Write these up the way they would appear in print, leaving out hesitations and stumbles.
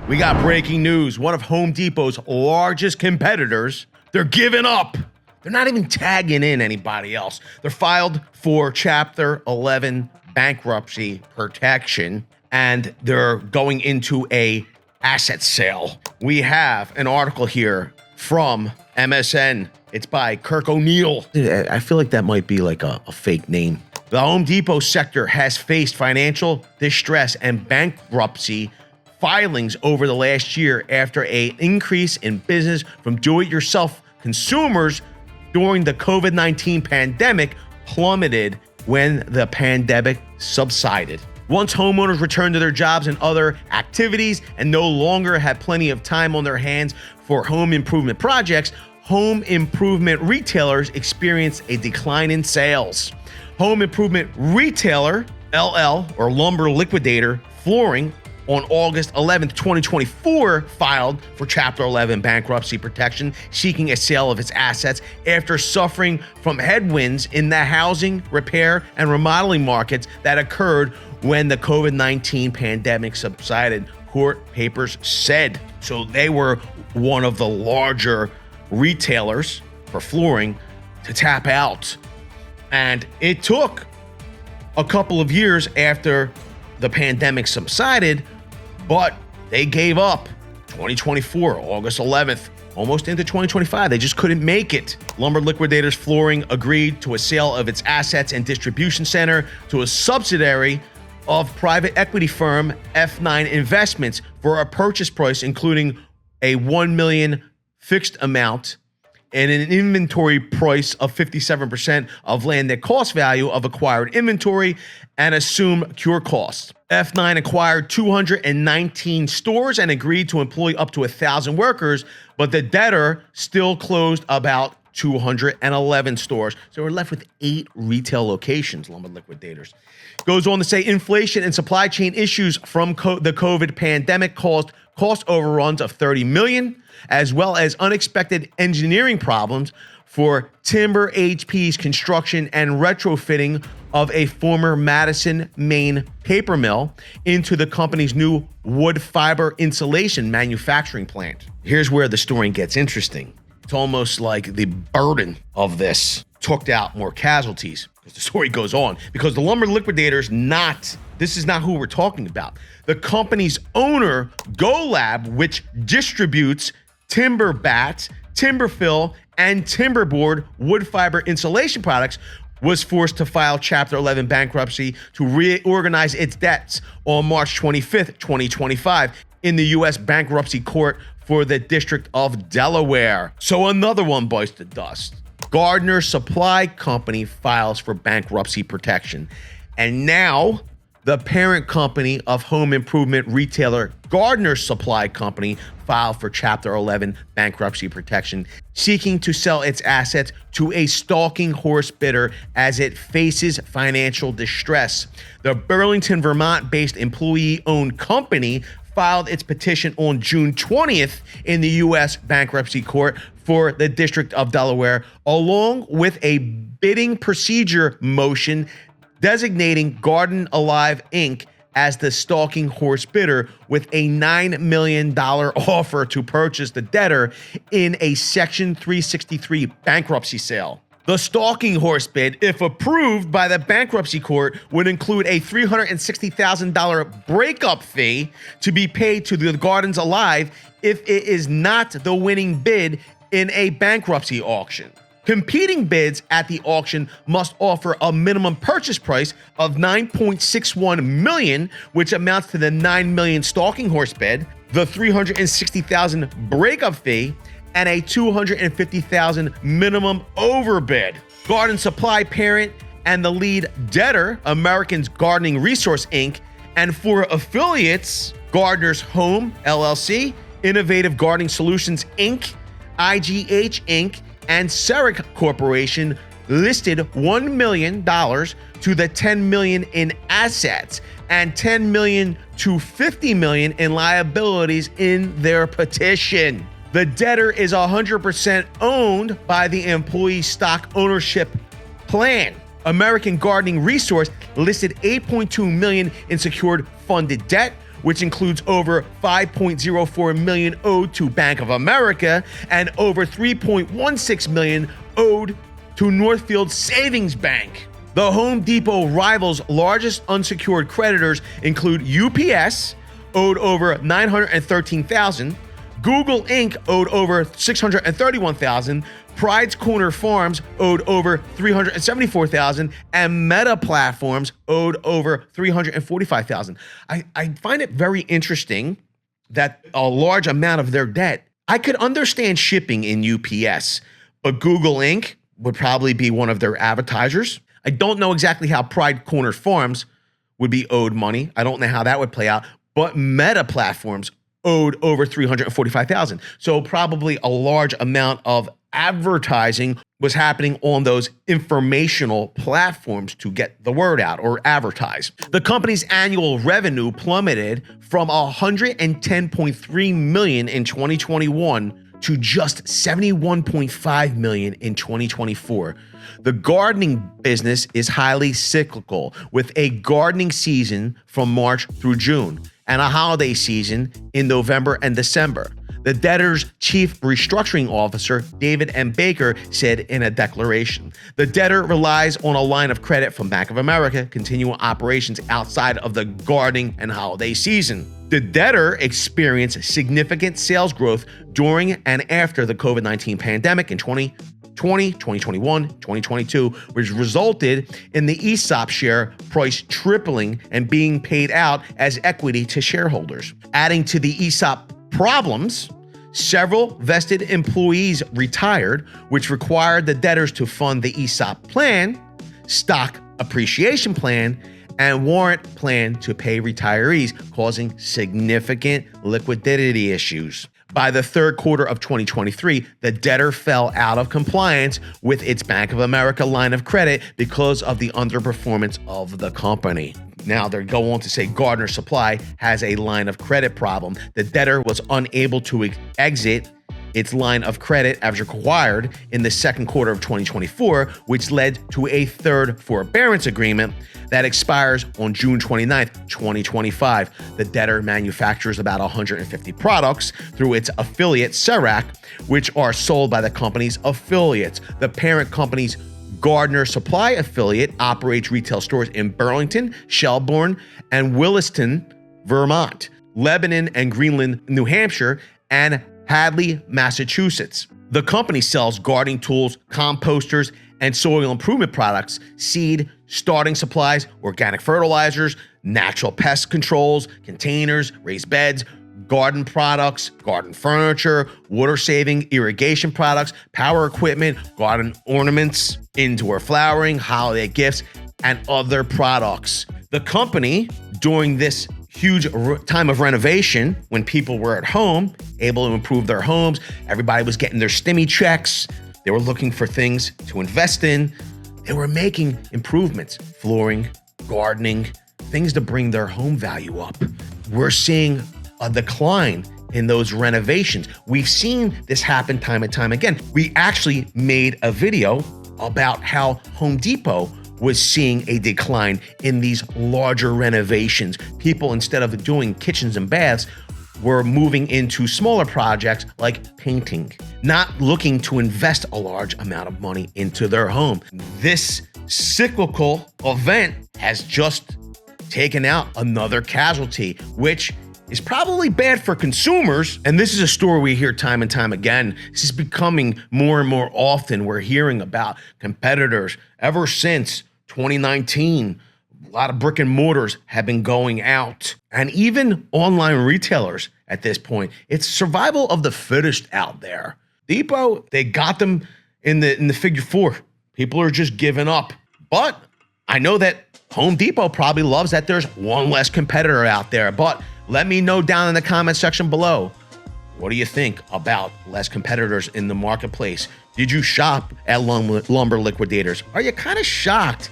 We got breaking news. One of Home Depot's largest competitors, they're giving up. They're not even tagging in anybody else. They're filed for Chapter 11 bankruptcy protection, and they're going into a asset sale. We have an article here from MSN. It's by Kirk O'Neill. I feel like that might be like a fake name. The Home Depot sector has faced financial distress and bankruptcy filings over the last year after an increase in business from do-it-yourself consumers during the COVID-19 pandemic plummeted when the pandemic subsided. Once homeowners returned to their jobs and other activities and no longer had plenty of time on their hands for home improvement projects, home improvement retailers experienced a decline in sales. Home improvement retailer, LL, or Lumber Liquidator Flooring, on August 11th, 2024, filed for Chapter 11 bankruptcy protection, seeking a sale of its assets after suffering from headwinds in the housing, repair, and remodeling markets that occurred when the COVID-19 pandemic subsided, court papers said. So they were one of the larger retailers for flooring to tap out. And it took a couple of years after the pandemic subsided, but they gave up. 2024, August 11th, almost into 2025. They just couldn't make it. Lumber Liquidators Flooring agreed to a sale of its assets and distribution center to a subsidiary of private equity firm F9 Investments for a purchase price including a $1 million fixed amount and an inventory price of 57% of land at cost value of acquired inventory and assume cure costs. F9 acquired 219 stores and agreed to employ up to 1,000 workers, but the debtor still closed about 211 stores. So we're left with 8 retail locations, Lumber Liquidators. Goes on to say inflation and supply chain issues from the COVID pandemic caused cost overruns of $30 million, as well as unexpected engineering problems for Timber HP's construction and retrofitting of a former Madison, Maine paper mill into the company's new wood fiber insulation manufacturing plant. Here's where the story gets interesting. It's almost like the burden of this took out more casualties, because the story goes on, because the Lumber Liquidators this is not who we're talking about. The company's owner, GoLab, which distributes timber bats, timber fill, and timberboard wood fiber insulation products, was forced to file Chapter 11 bankruptcy to reorganize its debts on March 25th, 2025 in the U.S. Bankruptcy Court for the District of Delaware. So another one bites the dust. Gardner Supply Company files for bankruptcy protection. And now the parent company of home improvement retailer Gardner Supply Company filed for Chapter 11 bankruptcy protection, seeking to sell its assets to a stalking horse bidder as it faces financial distress. The Burlington, Vermont-based employee-owned company filed its petition on June 20th in the U.S. Bankruptcy Court for the District of Delaware, along with a bidding procedure motion designating Garden Alive, Inc. as the stalking horse bidder with a $9 million offer to purchase the debtor in a Section 363 bankruptcy sale. The stalking horse bid, if approved by the bankruptcy court, would include a $360,000 breakup fee to be paid to the Gardens Alive if it is not the winning bid in a bankruptcy auction. Competing bids at the auction must offer a minimum purchase price of $9.61 million, which amounts to the $9 million stalking horse bid, the $360,000 breakup fee, and a $250,000 minimum overbid. Garden Supply parent and the lead debtor, Americans Gardening Resource Inc., and 4 affiliates, Gardner's Home LLC, Innovative Gardening Solutions Inc., IGH Inc., and Seric Corporation, listed $1 million to the $10 million in assets and $10 million to $50 million in liabilities in their petition. The debtor is 100% owned by the employee stock ownership plan. American Gardening Resource listed $8.2 million in secured funded debt, which includes over $5.04 million owed to Bank of America and over $3.16 million owed to Northfield Savings Bank. The Home Depot rival's largest unsecured creditors include UPS, owed over $913,000, Google Inc. owed over $631,000, Pride's Corner Farms owed over $374,000, and Meta Platforms owed over $345,000. I find it very interesting that a large amount of their debt, I could understand shipping in UPS, but Google Inc. would probably be one of their advertisers. I don't know exactly how Pride Corner Farms would be owed money. I don't know how that would play out, but Meta Platforms owed over $345,000. So probably a large amount of advertising was happening on those informational platforms to get the word out or advertise. The company's annual revenue plummeted from $110.3 million in 2021 to just $71.5 million in 2024. The gardening business is highly cyclical, with a gardening season from March through June and a holiday season in November and December. The debtor's chief restructuring officer, David M. Baker, said in a declaration, the debtor relies on a line of credit from Bank of America, continuing operations outside of the gardening and holiday season. The debtor experienced significant sales growth during and after the COVID-19 pandemic in 2020, 2021, 2022, which resulted in the ESOP share price tripling and being paid out as equity to shareholders. Adding to the ESOP problems, several vested employees retired, which required the debtors to fund the ESOP plan, stock appreciation plan, and warrant plan to pay retirees, causing significant liquidity issues. By the third quarter of 2023, the debtor fell out of compliance with its Bank of America line of credit because of the underperformance of the company. Now, they go on to say Gardner Supply has a line of credit problem. The debtor was unable to exit its line of credit as required in the second quarter of 2024, which led to a third forbearance agreement that expires on June 29th, 2025. The debtor manufactures about 150 products through its affiliate, Serac, which are sold by the company's affiliates. The parent company's Gardner Supply affiliate operates retail stores in Burlington, Shelburne, and Williston, Vermont, Lebanon and Greenland, New Hampshire, and Hadley, Massachusetts. The company sells gardening tools, composters, and soil improvement products, seed, starting supplies, organic fertilizers, natural pest controls, containers, raised beds, garden products, garden furniture, water-saving irrigation products, power equipment, garden ornaments, indoor flowering, holiday gifts, and other products. The company, during this huge time of renovation, when people were at home, able to improve their homes, everybody was getting their stimmy checks, they were looking for things to invest in, they were making improvements, flooring, gardening, things to bring their home value up. We're seeing a decline in those renovations. We've seen this happen time and time again. We actually made a video about how Home Depot was seeing a decline in these larger renovations. People, instead of doing kitchens and baths, were moving into smaller projects like painting, not looking to invest a large amount of money into their home. This cyclical event has just taken out another casualty, which is probably bad for consumers. And this is a story we hear time and time again. This is becoming more and more often. We're hearing about competitors ever since 2019. A lot of brick and mortars have been going out, and even online retailers at this point. It's survival of the fittest out there. Depot, they got them in the figure four. People are just giving up. But I know that Home Depot probably loves that there's one less competitor out there. But let me know down in the comment section below. What do you think about less competitors in the marketplace? Did you shop at Lumber Liquidators? Are you kind of shocked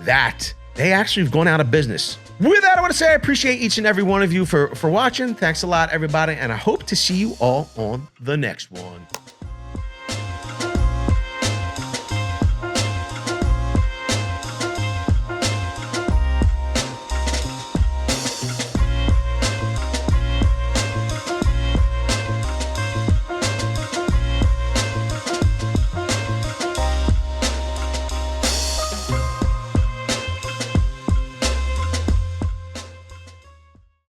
that they actually have gone out of business? With that, I want to say I appreciate each and every one of you for watching. Thanks a lot, everybody, and I hope to see you all on the next one.